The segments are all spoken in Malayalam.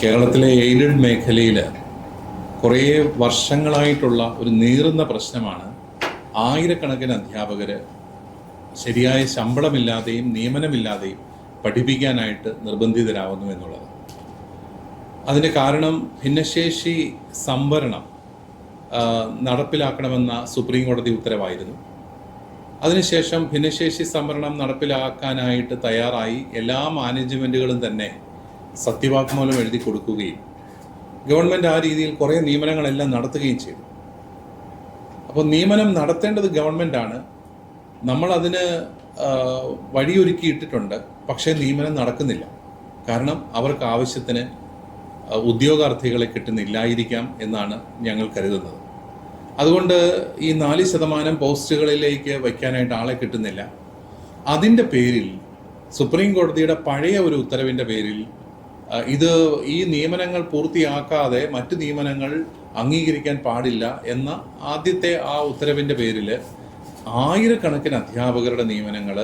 കേരളത്തിലെ എയ്ഡഡ് മേഖലയിൽ കുറേ വർഷങ്ങളായിട്ടുള്ള ഒരു നീറുന്ന പ്രശ്നമാണ് ആയിരക്കണക്കിന് അധ്യാപകർ ശരിയായ ശമ്പളമില്ലാതെയും നിയമനമില്ലാതെയും പഠിപ്പിക്കാനായിട്ട് നിർബന്ധിതരാകുന്നു എന്നുള്ളത്. അതിന് കാരണം ഭിന്നശേഷി സംവരണം നടപ്പിലാക്കണമെന്ന സുപ്രീം കോടതി ഉത്തരവായിരുന്നു. അതിനുശേഷം ഭിന്നശേഷി സംവരണം നടപ്പിലാക്കാനായിട്ട് തയ്യാറായി എല്ലാ മാനേജ്മെൻറ്റുകളും തന്നെ സത്യവാങ്മൂലം എഴുതി കൊടുക്കുകയും ഗവൺമെൻറ് ആ രീതിയിൽ കുറേ നിയമനങ്ങളെല്ലാം നടത്തുകയും ചെയ്തു. അപ്പോൾ നിയമനം നടത്തേണ്ടത് ഗവൺമെൻറ്റാണ്. നമ്മളതിന് വഴിയൊരുക്കിയിട്ടിട്ടുണ്ട്. പക്ഷേ നിയമനം നടക്കുന്നില്ല. കാരണം അവർക്ക് ആവശ്യത്തിന് ഉദ്യോഗാർത്ഥികളെ കിട്ടുന്നില്ലായിരിക്കാം എന്നാണ് ഞങ്ങൾ കരുതുന്നത്. അതുകൊണ്ട് ഈ 4% പോസ്റ്റുകളിലേക്ക് വയ്ക്കാനായിട്ട് ആളെ കിട്ടുന്നില്ല. അതിൻ്റെ പേരിൽ സുപ്രീം കോടതിയുടെ പഴയ ഒരു ഉത്തരവിൻ്റെ പേരിൽ ഈ നിയമനങ്ങൾ പൂർത്തിയാക്കാതെ മറ്റു നിയമനങ്ങൾ അംഗീകരിക്കാൻ പാടില്ല എന്ന ആദ്യത്തെ ആ ഉത്തരവിൻ്റെ പേരിൽ ആയിരക്കണക്കിന് അധ്യാപകരുടെ നിയമനങ്ങൾ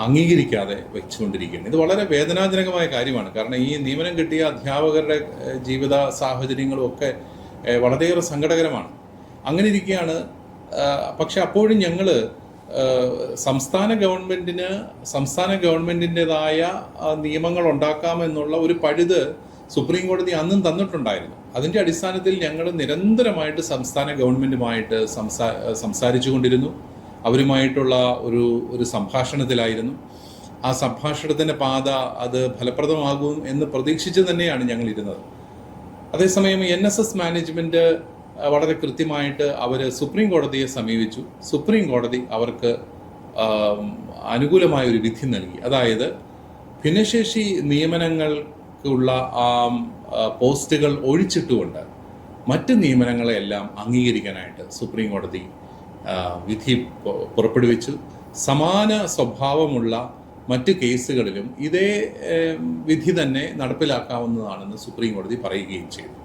അംഗീകരിക്കാതെ വെച്ചുകൊണ്ടിരിക്കുകയാണ്. ഇത് വളരെ വേദനാജനകമായ കാര്യമാണ്. കാരണം ഈ നിയമനം കിട്ടിയ അധ്യാപകരുടെ ജീവിത സാഹചര്യങ്ങളും ഒക്കെ വളരെയേറെ സങ്കടകരമാണ്. അങ്ങനെ ഇരിക്കുകയാണ്. പക്ഷെ അപ്പോഴും ഞങ്ങൾ സംസ്ഥാന ഗവൺമെൻറ്റിൻ്റെതായ നിയമങ്ങൾ ഉണ്ടാക്കാമെന്നുള്ള ഒരു പഴുത് സുപ്രീം കോടതി അന്നും തന്നിട്ടുണ്ടായിരുന്നു. അതിൻ്റെ അടിസ്ഥാനത്തിൽ ഞങ്ങൾ നിരന്തരമായിട്ട് സംസ്ഥാന ഗവൺമെൻറ്റുമായിട്ട് സംസാരിച്ചു കൊണ്ടിരുന്നു. അവരുമായിട്ടുള്ള ഒരു സംഭാഷണത്തിലായിരുന്നു. ആ സംഭാഷണത്തിൻ്റെ പാത അത് ഫലപ്രദമാകും എന്ന് പ്രതീക്ഷിച്ച് തന്നെയാണ് ഞങ്ങൾ ഇരുന്നത്. അതേസമയം NSS മാനേജ്മെൻറ്റ് വളരെ കൃത്യമായിട്ട് അവർ സുപ്രീം കോടതിയെ സമീപിച്ചു. സുപ്രീം കോടതി അവർക്ക് അനുകൂലമായ ഒരു വിധി നൽകി. അതായത് ഭിന്നശേഷി നിയമനങ്ങൾക്കുള്ള പോസ്റ്റുകൾ ഒഴിച്ചിട്ടുകൊണ്ട് മറ്റ് നിയമനങ്ങളെല്ലാം അംഗീകരിക്കാനായിട്ട് സുപ്രീം കോടതി വിധി പുറപ്പെടുവിച്ചു. സമാന സ്വഭാവമുള്ള മറ്റ് കേസുകളിലും ഇതേ വിധി തന്നെ നടപ്പിലാക്കാവുന്നതാണെന്ന് സുപ്രീം കോടതി പറയുകയും ചെയ്തു.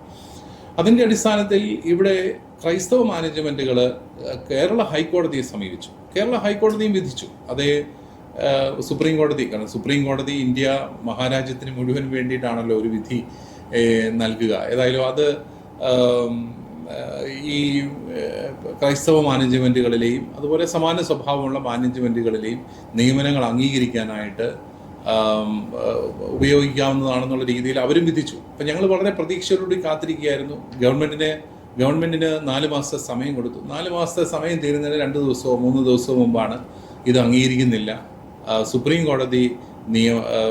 അതിൻ്റെ അടിസ്ഥാനത്തിൽ ഇവിടെ ക്രൈസ്തവ മാനേജ്മെൻറ്റുകൾ കേരള ഹൈക്കോടതിയെ സമീപിച്ചു. കേരള ഹൈക്കോടതിയും വിധിച്ചു. അതേ സുപ്രീം കോടതി, കാരണം സുപ്രീം കോടതി ഇന്ത്യ മഹാരാജ്യത്തിന് മുഴുവൻ വേണ്ടിയിട്ടാണല്ലോ ഒരു വിധി നൽകുക. ഏതായാലും അത് ഈ ക്രൈസ്തവ മാനേജ്മെൻറ്റുകളിലെയും അതുപോലെ സമാന സ്വഭാവമുള്ള മാനേജ്മെൻറ്റുകളിലെയും നിയമനങ്ങൾ അംഗീകരിക്കാനായിട്ട് ഉപയോഗിക്കാവുന്നതാണെന്നുള്ള രീതിയിൽ അവരും വിധിച്ചു. അപ്പം ഞങ്ങൾ വളരെ പ്രതീക്ഷയോടുകൂടി കാത്തിരിക്കുകയായിരുന്നു. ഗവൺമെൻറ്റിന് 4 മാസത്തെ സമയം കൊടുത്തു. 4 മാസത്തെ സമയം തീരുന്നതിന് 2 ദിവസമോ 3 ദിവസമോ മുമ്പാണ് ഇത് അംഗീകരിക്കുന്നില്ല, സുപ്രീം കോടതി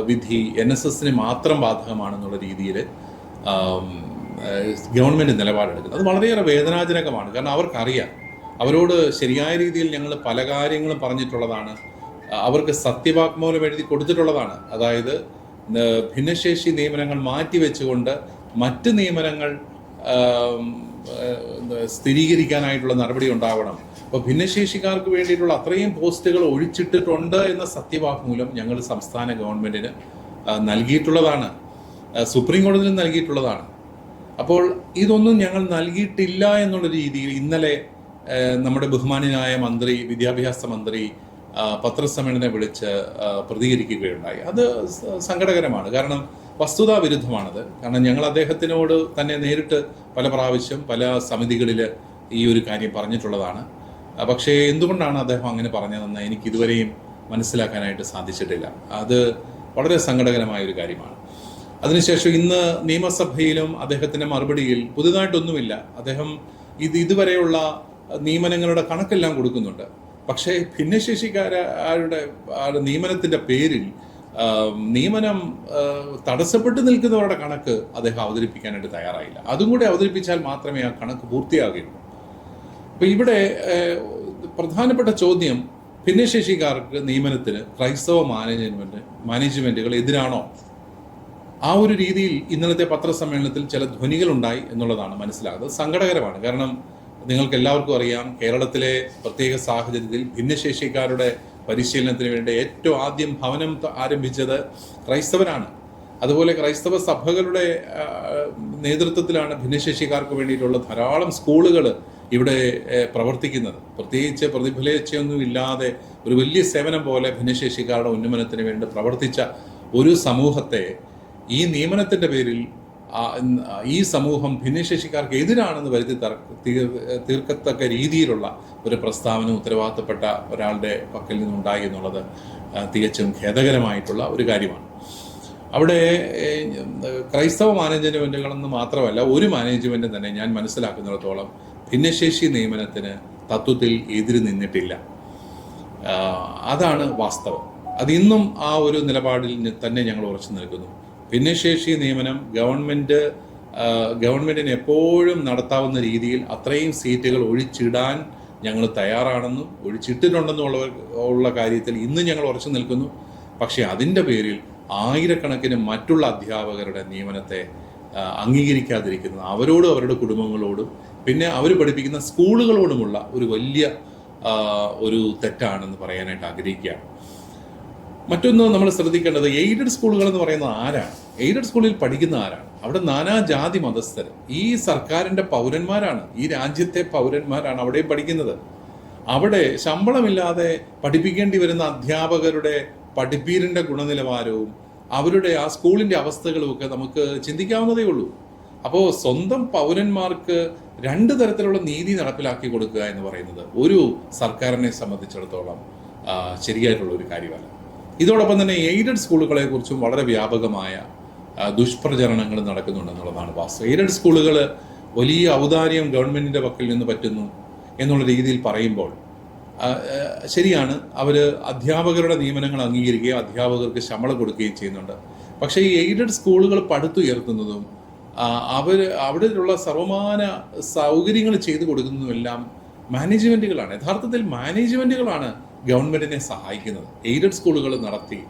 വിധി NSSന് മാത്രം ബാധകമാണെന്നുള്ള രീതിയിൽ ഗവൺമെൻറ് നിലപാടെടുക്കുന്നത്. അത് വളരെയേറെ വേദനാജനകമാണ്. കാരണം അവർക്കറിയാം, അവരോട് ശരിയായ രീതിയിൽ ഞങ്ങൾ പല കാര്യങ്ങളും പറഞ്ഞിട്ടുള്ളതാണ്. അവർക്ക് സത്യവാങ്മൂലം എഴുതി കൊടുത്തിട്ടുള്ളതാണ്. അതായത് ഭിന്നശേഷി നിയമനങ്ങൾ മാറ്റിവെച്ചുകൊണ്ട് മറ്റ് നിയമനങ്ങൾ സ്ഥിരീകരിക്കാനായിട്ടുള്ള നടപടി ഉണ്ടാവണം. അപ്പോൾ ഭിന്നശേഷിക്കാർക്ക് വേണ്ടിയിട്ടുള്ള അത്രയും പോസ്റ്റുകൾ ഒഴിച്ചിട്ടിട്ടുണ്ട് എന്ന സത്യവാങ്മൂലം ഞങ്ങൾ സംസ്ഥാന ഗവൺമെൻറ്റിന് നൽകിയിട്ടുള്ളതാണ്, സുപ്രീം കോടതിയിൽ നൽകിയിട്ടുള്ളതാണ്. അപ്പോൾ ഇതൊന്നും ഞങ്ങൾ നൽകിയിട്ടില്ല എന്നുള്ള രീതിയിൽ ഇന്നലെ നമ്മുടെ ബഹുമാന്യനായ മന്ത്രി, വിദ്യാഭ്യാസ മന്ത്രി പത്രസമ്മേളനം വിളിച്ച് പ്രതികരിക്കുകയുണ്ടായി. അത് സങ്കടകരമാണ്. കാരണം വസ്തുതാ വിരുദ്ധമാണത്. കാരണം ഞങ്ങൾ അദ്ദേഹത്തിനോട് തന്നെ നേരിട്ട് പല പ്രാവശ്യം പല സമിതികളിൽ ഈ ഒരു കാര്യം പറഞ്ഞിട്ടുള്ളതാണ്. പക്ഷേ എന്തുകൊണ്ടാണ് അദ്ദേഹം അങ്ങനെ പറഞ്ഞതെന്ന് എനിക്ക് ഇതുവരെയും മനസ്സിലാക്കാനായിട്ട് സാധിച്ചിട്ടില്ല. അത് വളരെ സങ്കടകരമായ ഒരു കാര്യമാണ്. അതിനുശേഷം ഇന്ന് നിയമസഭയിലും അദ്ദേഹത്തിൻ്റെ മറുപടിയിൽ പുതുതായിട്ടൊന്നുമില്ല. അദ്ദേഹം ഇതുവരെയുള്ള നിയമനങ്ങളുടെ കണക്കെല്ലാം കൊടുക്കുന്നുണ്ട്. പക്ഷേ ഭിന്നശേഷിക്കാരുടെ നിയമനത്തിൻ്റെ പേരിൽ നിയമനം തടസ്സപ്പെട്ട് നിൽക്കുന്നവരുടെ കണക്ക് അദ്ദേഹം അവതരിപ്പിക്കാനായിട്ട് തയ്യാറായില്ല. അതും കൂടെ അവതരിപ്പിച്ചാൽ മാത്രമേ ആ കണക്ക് പൂർത്തിയാകുകയുള്ളൂ. അപ്പോൾ ഇവിടെ പ്രധാനപ്പെട്ട ചോദ്യം, ഭിന്നശേഷിക്കാർക്ക് നിയമനത്തിന് ക്രൈസ്തവ മാനേജ്മെൻറ്റുകൾ എതിരാണോ? ആ ഒരു രീതിയിൽ ഇന്നലത്തെ പത്രസമ്മേളനത്തിൽ ചില ധ്വനികളുണ്ടായി എന്നുള്ളതാണ് മനസ്സിലാകുന്നത്. സങ്കടകരമാണ്. കാരണം നിങ്ങൾക്ക് എല്ലാവർക്കും അറിയാം, കേരളത്തിലെ പ്രത്യേക സാഹചര്യത്തിൽ ഭിന്നശേഷിക്കാരുടെ പരിശീലനത്തിന് വേണ്ടി ഏറ്റവും ആദ്യം ഭവനം ആരംഭിച്ചത് ക്രൈസ്തവരാണ്. അതുപോലെ ക്രൈസ്തവ സഭകളുടെ നേതൃത്വത്തിലാണ് ഭിന്നശേഷിക്കാർക്ക് വേണ്ടിയിട്ടുള്ള ധാരാളം സ്കൂളുകൾ ഇവിടെ പ്രവർത്തിക്കുന്നത്. പ്രത്യേകിച്ച് പ്രതിഫലേച്ഛയൊന്നും ഇല്ലാതെ ഒരു വലിയ സേവനം പോലെ ഭിന്നശേഷിക്കാരുടെ ഉന്നമനത്തിന് വേണ്ടി പ്രവർത്തിച്ച ഒരു സമൂഹത്തെ ഈ നിയമനത്തിൻ്റെ പേരിൽ ഈ സമൂഹം ഭിന്നശേഷിക്കാർക്ക് എതിരാണെന്ന് വരുത്തി തീർക്കത്തക്ക രീതിയിലുള്ള ഒരു പ്രസ്താവന ഉത്തരവാദിത്തപ്പെട്ട ഒരാളുടെ പക്കൽ നിന്നുണ്ടായി എന്നുള്ളത് തികച്ചും ഖേദകരമായിട്ടുള്ള ഒരു കാര്യമാണ്. അവിടെ ക്രൈസ്തവ മാനേജ്മെൻറ്റുകളെന്ന് മാത്രമല്ല, ഒരു മാനേജ്മെൻറ്റും തന്നെ ഞാൻ മനസ്സിലാക്കുന്നിടത്തോളം ഭിന്നശേഷി നിയമനത്തിന് തത്വത്തിൽ എതിര് നിന്നിട്ടില്ല. അതാണ് വാസ്തവം. അതിന്നും ആ ഒരു നിലപാടിൽ തന്നെ ഞങ്ങൾ ഉറച്ചു നിൽക്കുന്നു. ഭിന്നശേഷി നിയമനം ഗവൺമെൻറ്റിന് എപ്പോഴും നടത്താവുന്ന രീതിയിൽ അത്രയും സീറ്റുകൾ ഒഴിച്ചിടാൻ ഞങ്ങൾ തയ്യാറാണെന്നും ഒഴിച്ചിട്ടിട്ടുണ്ടെന്നുള്ള കാര്യത്തിൽ ഇന്നും ഞങ്ങൾ ഉറച്ചു നിൽക്കുന്നു. പക്ഷേ അതിൻ്റെ പേരിൽ ആയിരക്കണക്കിന് മറ്റുള്ള അധ്യാപകരുടെ നിയമനത്തെ അംഗീകരിക്കാതിരിക്കുന്നത് അവരോടും അവരുടെ കുടുംബങ്ങളോടും പിന്നെ അവർ പഠിപ്പിക്കുന്ന സ്കൂളുകളോടുമുള്ള ഒരു വലിയ ഒരു തെറ്റാണെന്ന് പറയാനായിട്ട് ആഗ്രഹിക്കുകയാണ്. മറ്റൊന്ന് നമ്മൾ ശ്രദ്ധിക്കേണ്ടത്, എയ്ഡഡ് സ്കൂളുകൾ എന്ന് പറയുന്നത് ആരാണ്? എയ്ഡഡ് സ്കൂളിൽ പഠിക്കുന്ന ആരാണ്? അവിടെ നാനാജാതി മതസ്ഥർ ഈ സർക്കാരിൻ്റെ പൗരന്മാരാണ്, ഈ രാജ്യത്തെ പൗരന്മാരാണ് അവിടെയും പഠിക്കുന്നത്. അവിടെ ശമ്പളമില്ലാതെ പഠിപ്പിക്കേണ്ടി വരുന്ന അധ്യാപകരുടെ പഠിപ്പീരിൻ്റെ ഗുണനിലവാരവും അവരുടെ ആ സ്കൂളിൻ്റെ അവസ്ഥകളും ഒക്കെ നമുക്ക് ചിന്തിക്കാവുന്നതേ ഉള്ളൂ. അപ്പോൾ സ്വന്തം പൗരന്മാർക്ക് രണ്ട് തരത്തിലുള്ള നീതി നടപ്പിലാക്കി കൊടുക്കുക എന്ന് പറയുന്നത് ഒരു സർക്കാരിനെ സംബന്ധിച്ചിടത്തോളം ശരിയായിട്ടുള്ള ഒരു കാര്യമല്ല. ഇതോടൊപ്പം തന്നെ എയ്ഡഡ് സ്കൂളുകളെ കുറിച്ചും വളരെ വ്യാപകമായ ദുഷ്പ്രചരണങ്ങൾ നടക്കുന്നുണ്ടെന്നുള്ളതാണ് വാസ്തവം. എയ്ഡഡ് സ്കൂളുകൾ വലിയ ഔദാര്യം ഗവൺമെൻറ്റിൻ്റെ പക്കൽ നിന്ന് പറ്റുന്നു എന്നുള്ള രീതിയിൽ പറയുമ്പോൾ ശരിയാണ്, അവർ അധ്യാപകരുടെ നിയമനങ്ങൾ അംഗീകരിക്കുകയും അധ്യാപകർക്ക് ശമ്പളം കൊടുക്കുകയും ചെയ്യുന്നുണ്ട്. പക്ഷേ ഈ എയ്ഡഡ് സ്കൂളുകൾ പടുത്തുയർത്തുന്നതും അവിടെയുള്ള സർവമാന സൗകര്യങ്ങൾ ചെയ്തു കൊടുക്കുന്നതുമെല്ലാം മാനേജ്മെൻറ്റുകളാണ്. യഥാർത്ഥത്തിൽ മാനേജ്മെൻറ്റുകളാണ് ഗവൺമെൻറ്റിനെ സഹായിക്കുന്നത്. എയ്ഡഡ് സ്കൂളുകൾ നടത്തി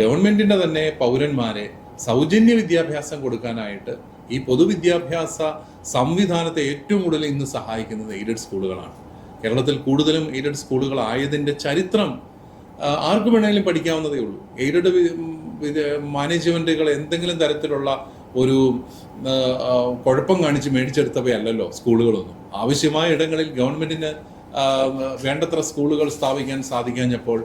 ഗവൺമെൻറ്റിൻ്റെ തന്നെ പൗരന്മാരെ സൗജന്യ വിദ്യാഭ്യാസം കൊടുക്കാനായിട്ട് ഈ പൊതുവിദ്യാഭ്യാസ സംവിധാനത്തെ ഏറ്റവും കൂടുതൽ ഇന്ന് സഹായിക്കുന്നത് എയ്ഡഡ് സ്കൂളുകളാണ്. കേരളത്തിൽ കൂടുതലും എയ്ഡഡ് സ്കൂളുകൾ ആയതിൻ്റെ ചരിത്രം ആർക്കും വേണമെങ്കിലും പഠിക്കാവുന്നതേ ഉള്ളൂ. എയ്ഡഡ് മാനേജ്മെൻറ്റുകൾ എന്തെങ്കിലും തരത്തിലുള്ള ഒരു കുഴപ്പം കാണിച്ച് മേടിച്ചെടുത്തവയല്ലല്ലോ സ്കൂളുകളൊന്നും. ആവശ്യമായ ഇടങ്ങളിൽ ഗവൺമെൻറ്റിന് വേണ്ടത്ര സ്കൂളുകൾ സ്ഥാപിക്കാൻ സാധിക്കാഞ്ഞപ്പോൾ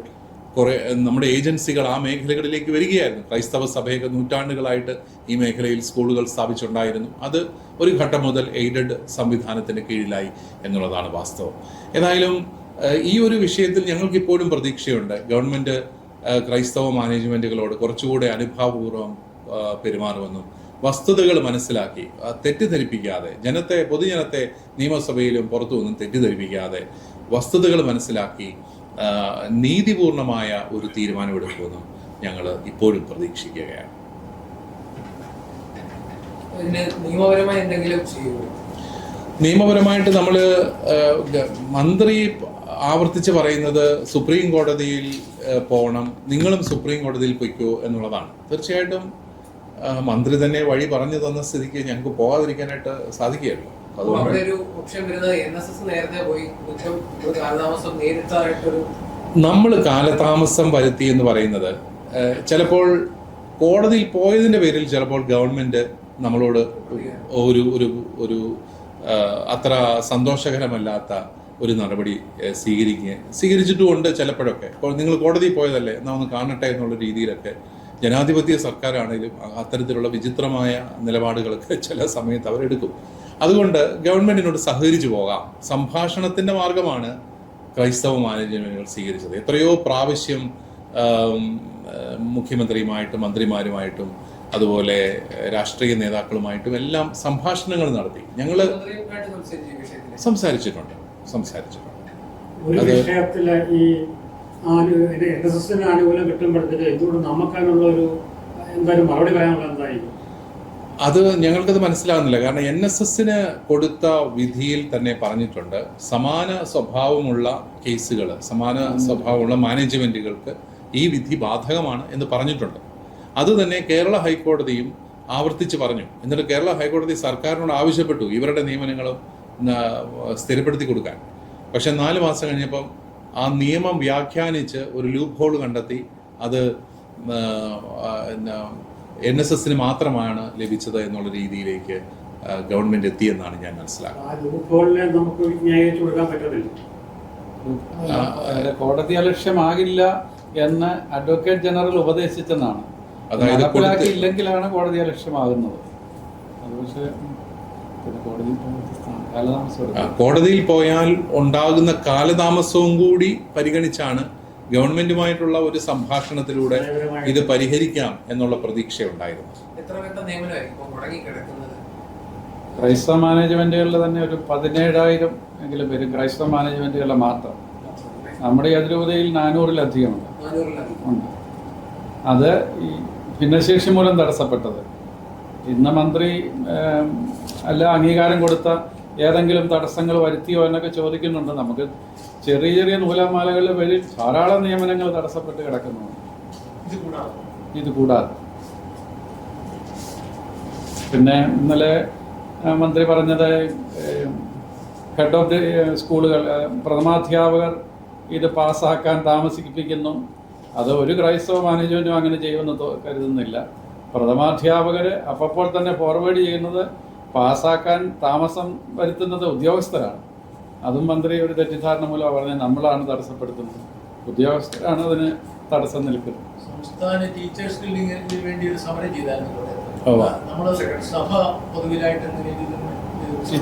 കുറേ നമ്മുടെ ഏജൻസികൾ ആ മേഖലകളിലേക്ക് വരികയായിരുന്നു. ക്രൈസ്തവ സഭയൊക്കെ നൂറ്റാണ്ടുകളായിട്ട് ഈ മേഖലയിൽ സ്കൂളുകൾ സ്ഥാപിച്ചിട്ടുണ്ടായിരുന്നു. അത് ഒരു ഘട്ടം മുതൽ എയ്ഡഡ് സംവിധാനത്തിന് കീഴിലായി എന്നുള്ളതാണ് വാസ്തവം. ഏതായാലും ഈ ഒരു വിഷയത്തിൽ ഞങ്ങൾക്കിപ്പോഴും പ്രതീക്ഷയുണ്ട്. ഗവൺമെൻറ് ക്രൈസ്തവ മാനേജ്മെൻറ്റുകളോട് കുറച്ചുകൂടെ അനുഭാവപൂർവ്വം പെരുമാറുമെന്നും വസ്തുതകൾ മനസ്സിലാക്കി തെറ്റിദ്ധരിപ്പിക്കാതെ പൊതുജനത്തെ നിയമസഭയിലും പുറത്തുനിന്നും തെറ്റിദ്ധരിപ്പിക്കാതെ വസ്തുതകൾ മനസ്സിലാക്കി നീതിപൂർണമായ ഒരു തീരുമാനമെടുക്കുമെന്നും ഞങ്ങൾ ഇപ്പോഴും പ്രതീക്ഷിക്കുകയാണ്. നിയമപരമായിട്ട് നമ്മൾ മന്ത്രി ആവർത്തിച്ച് പറയുന്നത് സുപ്രീം കോടതിയിൽ പോകണം, നിങ്ങളും സുപ്രീം കോടതിയിൽ പൊയ്ക്കോ എന്നുള്ളതാണ്. തീർച്ചയായിട്ടും മന്ത്രി തന്നെ വഴി പറഞ്ഞു തന്ന സ്ഥിതിക്ക് ഞങ്ങൾക്ക് പോകാതിരിക്കാനായിട്ട് സാധിക്കുകയല്ലോ. നമ്മൾ കാലതാമസം വരുത്തി എന്ന് പറയുന്നത് ചിലപ്പോൾ കോടതിയിൽ പോയതിൻ്റെ പേരിൽ ചിലപ്പോൾ ഗവൺമെൻറ് നമ്മളോട് ഒരു അത്ര സന്തോഷകരമല്ലാത്ത ഒരു നടപടി സ്വീകരിച്ചിട്ടുമുണ്ട് ചിലപ്പോഴൊക്കെ. ഇപ്പോൾ നിങ്ങൾ കോടതിയിൽ പോയതല്ലേ, എന്നാൽ ഒന്ന് കാണട്ടെ എന്നുള്ള രീതിയിലൊക്കെ ജനാധിപത്യ സർക്കാരാണെങ്കിലും അത്തരത്തിലുള്ള വിചിത്രമായ നിലപാടുകളൊക്കെ ചില സമയത്ത് അവരെടുക്കും. അതുകൊണ്ട് ഗവൺമെൻറ്റിനോട് സഹകരിച്ചു പോകാം. സംഭാഷണത്തിൻ്റെ മാർഗമാണ് ക്രൈസ്തവ മാനേജ്മെൻറ്റുകൾ സ്വീകരിച്ചത്. എത്രയോ പ്രാവശ്യം മുഖ്യമന്ത്രിയുമായിട്ടും മന്ത്രിമാരുമായിട്ടും അതുപോലെ രാഷ്ട്രീയ നേതാക്കളുമായിട്ടും എല്ലാം സംഭാഷണങ്ങൾ നടത്തി ഞങ്ങൾ സംസാരിച്ചിട്ടുണ്ട്. ഒരു വിഷയത്തില് ഈ ആനുകൂല്യം കിട്ടുമ്പോഴത്തേക്ക് എന്തുകൊണ്ട് നമുക്കതിനുള്ള ഒരു എന്തായാലും മറുപടി പറയാനുള്ള എന്തായിരിക്കും? അത് ഞങ്ങൾക്കത് മനസ്സിലാകുന്നില്ല. കാരണം NSSന് കൊടുത്ത വിധിയിൽ തന്നെ പറഞ്ഞിട്ടുണ്ട്, സമാന സ്വഭാവമുള്ള കേസുകൾ, സമാന സ്വഭാവമുള്ള മാനേജ്മെൻറ്റുകൾക്ക് ഈ വിധി ബാധകമാണ് എന്ന് പറഞ്ഞിട്ടുണ്ട്. അത് തന്നെ കേരള ഹൈക്കോടതിയും ആവർത്തിച്ച് പറഞ്ഞു. എന്നിട്ട് കേരള ഹൈക്കോടതി സർക്കാരിനോട് ആവശ്യപ്പെട്ടു ഇവരുടെ നിയമനങ്ങളും സ്ഥിരപ്പെടുത്തി കൊടുക്കാൻ. പക്ഷെ 4 മാസം കഴിഞ്ഞപ്പം ആ നിയമം വ്യാഖ്യാനിച്ച് ഒരു ലൂപ്പ് ഹോൾ കണ്ടെത്തി അത് NSSന് മാത്രമാണ് ലഭിച്ചത് എന്നുള്ള രീതിയിലേക്ക് ഗവൺമെന്റ് എത്തിയെന്നാണ് ഞാൻ മനസ്സിലാക്കുന്നത്. കോടതി അലക്ഷ്യമാകില്ല എന്ന് അഡ്വക്കേറ്റ് ജനറൽ ഉപദേശിച്ചെന്നാണ്. അതായത് നടപ്പിലാക്കിയില്ലെങ്കിലാണ് കോടതിയെ ലക്ഷ്യമാകുന്നത്. അത് പക്ഷേ പിന്നെ കോടതിയിൽ പോയാൽ ഉണ്ടാകുന്ന കാലതാമസവും കൂടി പരിഗണിച്ചാണ് ഗവൺമെന്റുമായിട്ടുള്ള ഒരു സംഭാഷണത്തിലൂടെ ഇത് പരിഹരിക്കാം എന്നുള്ള പ്രതീക്ഷയുണ്ടായിരുന്നു. ക്രൈസ്തവ മാനേജ്മെന്റുകളിൽ തന്നെ ഒരു 17,000 എങ്കിലും വരും. ക്രൈസ്തവ മാനേജ്മെന്റുകളിലെ മാത്രം. നമ്മുടെ ഈ അതിരൂപതയിൽ 400-ലധികം ഉണ്ട്. അത് ഈ ഭിന്നശേഷി മൂലം തടസ്സപ്പെട്ടത്. ഇന്ന് മന്ത്രി അല്ല അംഗീകാരം കൊടുത്ത ഏതെങ്കിലും തടസ്സങ്ങൾ വരുത്തിയോ എന്നൊക്കെ ചോദിക്കുന്നുണ്ട്. നമുക്ക് ചെറിയ ചെറിയ നൂലാമാലകളുടെ വഴി ധാരാളം നിയമനങ്ങൾ തടസ്സപ്പെട്ട് കിടക്കുന്നുണ്ട്. ഇത് കൂടാതെ പിന്നെ ഇന്നലെ മന്ത്രി പറഞ്ഞത് ഹെഡ് ഓഫ് ദി സ്കൂളുകൾ പ്രഥമാധ്യാപകർ ഇത് പാസ്സാക്കാൻ താമസിപ്പിക്കുന്നു. അത് ഒരു ക്രൈസ്തവ മാനേജ്മെൻറ്റും അങ്ങനെ ചെയ്യുമെന്ന് കരുതുന്നില്ല. പ്രഥമാധ്യാപകർ അപ്പോൾ തന്നെ ഫോർവേഡ് ചെയ്യുന്നത് പാസ്സാക്കാൻ താമസം വരുത്തുന്നത് ഉദ്യോഗസ്ഥരാണ്. അതും മന്ത്രി ഒരു തെറ്റിദ്ധാരണ മൂലം പറഞ്ഞത് നമ്മളാണ് തടസ്സപ്പെടുത്തുന്നത്. ഉദ്യോഗസ്ഥരാണ് അതിന് തടസ്സം നിൽക്കുന്നത്. സംസ്ഥാന ടീച്ചേഴ്സ് ഗിൽഡിന് വേണ്ടി ഒരു സമരം ചെയ്തായിരുന്നു. സഭ പൊതുവിലായിട്ട്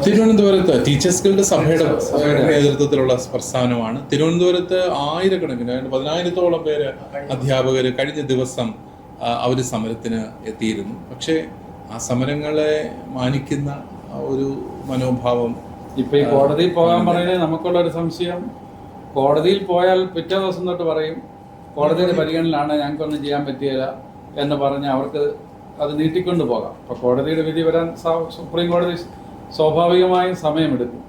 തിരുവനന്തപുരത്ത് ടീച്ചേഴ്സ് ഗിൽഡ് സഭയുടെ നേതൃത്വത്തിലുള്ള പ്രസ്ഥാനമാണ്. തിരുവനന്തപുരത്ത് ആയിരക്കണക്കിന് 10,000-ഓളം പേര് അധ്യാപകർ കഴിഞ്ഞ ദിവസം അവർ സമരത്തിന് എത്തിയിരുന്നു. പക്ഷേ ആ സമരങ്ങളെ മാനിക്കുന്ന ഒരു മനോഭാവം ഇപ്പൊ ഈ കോടതിയിൽ പോകാൻ പറയുന്നത് നമുക്കുള്ള ഒരു സംശയം, കോടതിയിൽ പോയാൽ പിറ്റേ ദിവസം തൊട്ട് പറയും കോടതിയുടെ പരിഗണനയിലാണ്, ഞങ്ങൾക്കൊന്നും ചെയ്യാൻ പറ്റിയില്ല എന്ന് പറഞ്ഞ് അവർക്ക് അത് നീട്ടിക്കൊണ്ട് പോകാം. അപ്പൊ കോടതിയുടെ വിധി വരാൻ സുപ്രീം കോടതി സ്വാഭാവികമായും സമയമെടുക്കും.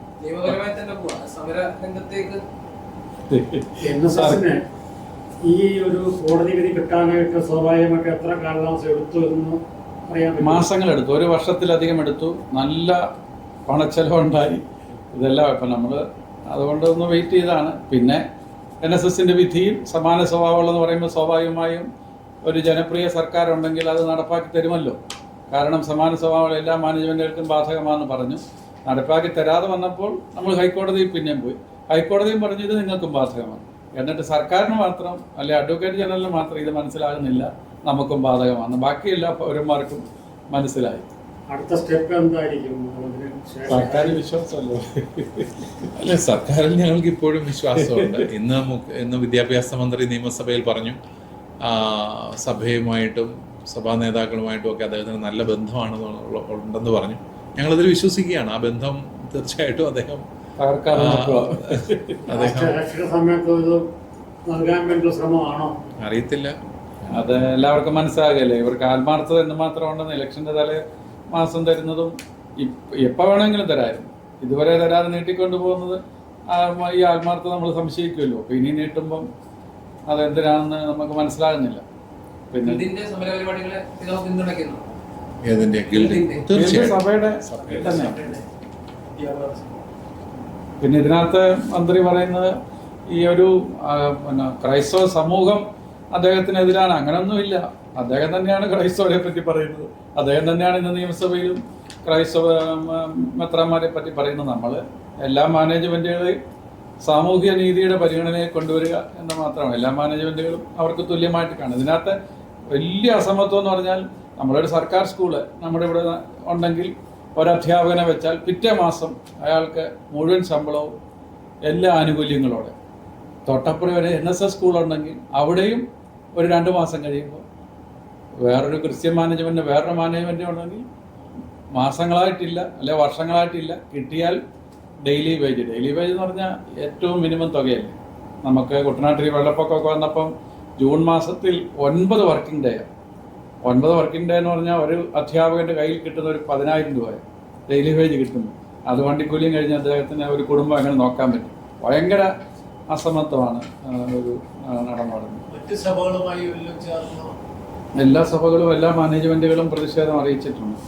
ഈ ഒരു കോടതി വിധി കിട്ടാനായിട്ട് സ്വാഭാവികമായിട്ട് എത്ര കാലതാമസം എടുത്തു എന്ന് പറയാൻ പറ്റും? മാസങ്ങളെടുത്തു, 1 വർഷത്തിലധികം എടുത്തു. നല്ല പണച്ചെലവുണ്ടായി. ഇതെല്ലാം ഇപ്പം നമ്മൾ അതുകൊണ്ട് ഒന്ന് വെയിറ്റ് ചെയ്താണ്. പിന്നെ NSSന്റെ വിധിയിൽ സമാന സ്വഭാവമുള്ളതെന്ന് പറയുമ്പോൾ സ്വാഭാവികമായും ഒരു ജനപ്രിയ സർക്കാർ ഉണ്ടെങ്കിൽ അത് നടപ്പാക്കി തരുമല്ലോ. കാരണം സമാന സ്വഭാവമുള്ള എല്ലാ മാനേജ്മെൻറ്റുകൾക്കും ബാധകമാണെന്ന് പറഞ്ഞു. നടപ്പാക്കി തരാതെ വന്നപ്പോൾ നമ്മൾ ഹൈക്കോടതിയിൽ പിന്നെയും പോയി. ഹൈക്കോടതിയും പറഞ്ഞു ഇത് നിങ്ങൾക്കും ബാധകമാണ്. എന്നിട്ട് സർക്കാരിന് മാത്രം അല്ലെ അഡ്വക്കേറ്റ് ജനറലിന് മാത്രം ഇത് മനസ്സിലാകുന്നില്ല, നമുക്കും ബാധകമാണ്. ബാക്കി എല്ലാ പൗരന്മാർക്കും മനസ്സിലായി. അടുത്ത സ്റ്റെപ്പ് എന്തായിരിക്കും? സർക്കാരിൽ വിശ്വാസമല്ലോ. അല്ല, സർക്കാരിൽ ഞങ്ങൾക്ക് ഇപ്പോഴും വിശ്വാസമുണ്ട്. ഇന്ന് വിദ്യാഭ്യാസ മന്ത്രി നിയമസഭയിൽ പറഞ്ഞു സഭയുമായിട്ടും സഭാ നേതാക്കളുമായിട്ടും ഒക്കെ അദ്ദേഹത്തിന് നല്ല ബന്ധമാണെന്ന് പറഞ്ഞു. ഞങ്ങളതിൽ വിശ്വസിക്കുകയാണ്. ആ ബന്ധം തീർച്ചയായിട്ടും അദ്ദേഹം അറിയത്തില്ല. അത് എല്ലാവർക്കും മനസ്സിലാകല്ലേ. ഇവർക്ക് ആത്മാർത്ഥത എന്ന് മാത്രം ഉണ്ടെന്ന് ഇലക്ഷന്റെ തലേ മാസം തരുന്നതും എപ്പോൾ വേണമെങ്കിലും തരായിരുന്നു. ഇതുവരെ തരാതെ നീട്ടിക്കൊണ്ടു പോകുന്നത് ഈ ആത്മാർത്ഥത നമ്മൾ സംശയിക്കുമല്ലോ. അപ്പൊ ഇനി നീട്ടുമ്പം അതെന്തിനാണെന്ന് നമുക്ക് മനസ്സിലാകുന്നില്ല. പിന്നെ സഭയുടെ തന്നെ. പിന്നെ ഇതിനകത്ത് മന്ത്രി പറയുന്നത് ഈ ഒരു പിന്നെ ക്രൈസ്തവ സമൂഹം അദ്ദേഹത്തിനെതിരാണ്. അങ്ങനൊന്നുമില്ല. അദ്ദേഹം തന്നെയാണ് ക്രൈസ്തവരെ പറ്റി പറയുന്നത്. അദ്ദേഹം തന്നെയാണ് ഇന്ന് നിയമസഭയിലും ക്രൈസ്തവ മെത്രാന്മാരെ പറ്റി പറയുന്നത്. നമ്മൾ എല്ലാ മാനേജ്മെന്റുകളെയും സാമൂഹിക നീതിയുടെ പരിഗണനയെ കൊണ്ടുവരിക എന്ന് മാത്രമാണ്. എല്ലാ മാനേജ്മെന്റുകളും അവർക്ക് തുല്യമായിട്ട് കാണും. ഇതിനകത്ത് വലിയ അസമത്വം എന്ന് പറഞ്ഞാൽ നമ്മളൊരു സർക്കാർ സ്കൂള് നമ്മുടെ ഇവിടെ ഉണ്ടെങ്കിൽ ഒരധ്യാപകനെ വെച്ചാൽ പിറ്റേ മാസം അയാൾക്ക് മുഴുവൻ ശമ്പളവും എല്ലാ ആനുകൂല്യങ്ങളോടെ. തൊട്ടപ്പുറം വരെ NSS സ്കൂളുണ്ടെങ്കിൽ അവിടെയും ഒരു 2 മാസം കഴിയുമ്പോൾ വേറൊരു ക്രിസ്ത്യൻ മാനേജ്മെൻറ്റ് വേറൊരു മാനേജ്മെൻറ്റ് ഉണ്ടെങ്കിൽ മാസങ്ങളായിട്ടില്ല അല്ലെ വർഷങ്ങളായിട്ടില്ല, കിട്ടിയാൽ ഡെയിലി വേജ് എന്ന് പറഞ്ഞാൽ ഏറ്റവും മിനിമം തുകയല്ലേ. നമുക്ക് കുട്ടനാട്ടിൽ വെള്ളപ്പൊക്കമൊക്കെ വന്നപ്പം ജൂൺ മാസത്തിൽ 9 വർക്കിംഗ് ഡേ. 9 വർക്കിംഗ് ഡേ എന്ന് പറഞ്ഞാൽ ഒരു അധ്യാപകൻ്റെ കയ്യിൽ കിട്ടുന്ന ഒരു 10,000 രൂപ ഡെയിലി വേജ് കിട്ടുന്നു. അത് വണ്ടിക്കൂലിയും കഴിഞ്ഞ് അദ്ദേഹത്തിന് ഒരു കുടുംബം എങ്ങനെ നോക്കാൻ പറ്റും? ഭയങ്കര അസമത്വമാണ് ഒരു നടന്നത്. എല്ലാ സഭകളും എല്ലാ മാനേജ്മെന്റുകളും പ്രതിഷേധം അറിയിച്ചിട്ടുണ്ട്.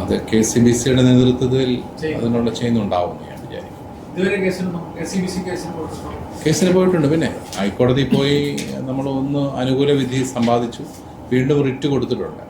അത് KCBCയുടെ നേതൃത്വത്തിൽ അതിനുള്ള ചെയ്യുന്നുണ്ടാവും ഞാൻ വിചാരിക്കും. കേസിന് പോയിട്ടുണ്ട്. പിന്നെ ഹൈക്കോടതി പോയി നമ്മൾ ഒന്ന് അനുകൂല വിധി സമ്പാദിച്ചു. വീണ്ടും റിറ്റ് കൊടുത്തിട്ടുണ്ട്.